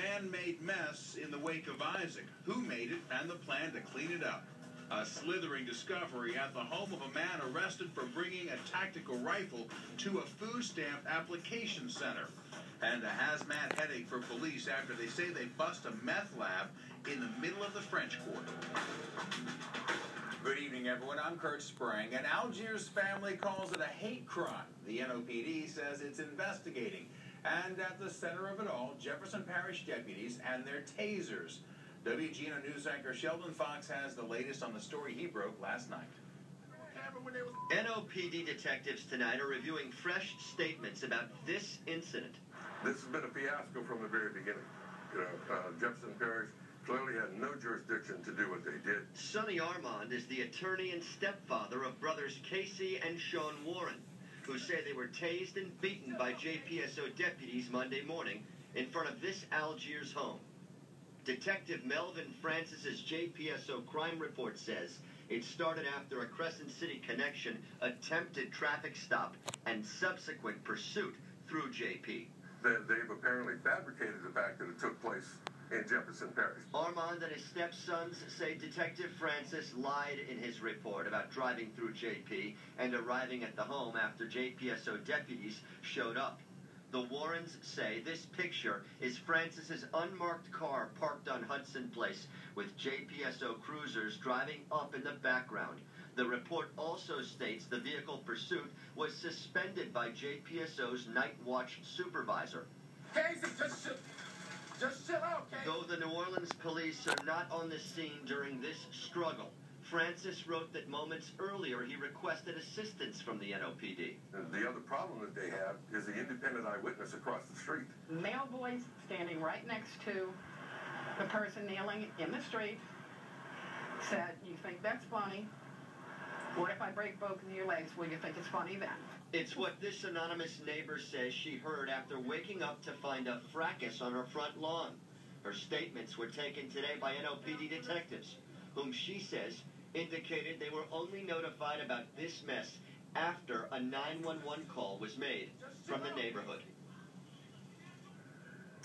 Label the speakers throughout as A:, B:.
A: man-made mess in the wake of Isaac. Who made it and the plan to clean it up? A slithering discovery at the home of a man arrested for bringing a tactical rifle to a food stamp application center. And a hazmat headache for police after they say they bust a meth lab in the middle of the French Quarter. Good evening, everyone. I'm Kurt Spring. An Algiers family calls it a hate crime. The NOPD says it's investigating. And at the center of it all, Jefferson parish deputies and their tasers. WGN News anchor Sheldon Fox has the latest on the story he broke last night.
B: NOPD detectives tonight are reviewing fresh statements about this incident.
C: This has been a fiasco from the very beginning. Jefferson Parish clearly had no jurisdiction to do what they did.
B: Sonny Armand is the attorney and stepfather of brothers Casey and Sean Warren, who say they were tased and beaten by JPSO deputies Monday morning in front of this Algiers home. Detective Melvin Francis's JPSO crime report says it started after a Crescent City connection attempted traffic stop and subsequent pursuit through JP.
C: They've apparently fabricated the fact that it took place in Jefferson Parish.
B: Armand and his stepsons say Detective Francis lied in his report about driving through JP and arriving at the home after JPSO deputies showed up. The Warrens say this picture is Francis's unmarked car parked on Hudson Place with JPSO cruisers driving up in the background. The report also states the vehicle pursuit was suspended by JPSO's night watch supervisor.
D: Casey, just chill out, Casey.
B: Though the New Orleans police are not on the scene during this struggle, Francis wrote that moments earlier he requested assistance from the NOPD.
C: The other problem that they have is the independent eyewitness across the street.
E: Male voice standing right next to the person kneeling in the street said, "You think that's funny? What if I break both of your legs? Will you think it's funny then?"
B: It's what this anonymous neighbor says she heard after waking up to find a fracas on her front lawn. Her statements were taken today by NOPD detectives, whom she says indicated they were only notified about this mess after a 911 call was made from the neighborhood.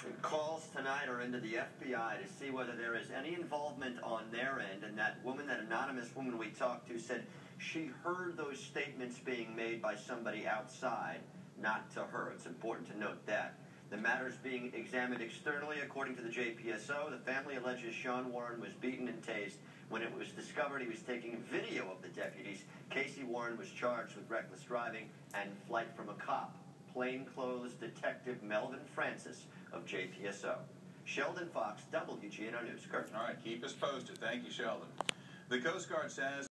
B: And calls tonight are into the FBI to see whether there is any involvement on their end, and that anonymous woman we talked to said she heard those statements being made by somebody outside, not to her. It's important to note that. The matter is being examined externally. According to the JPSO, the family alleges Sean Warren was beaten and tased. When it was discovered he was taking video of the deputies, Casey Warren was charged with reckless driving and flight from a cop. Plainclothes Detective Melvin Francis of JPSO. Sheldon Fox, WGN News. Kurt.
A: All right, keep us posted. Thank you, Sheldon. The Coast Guard says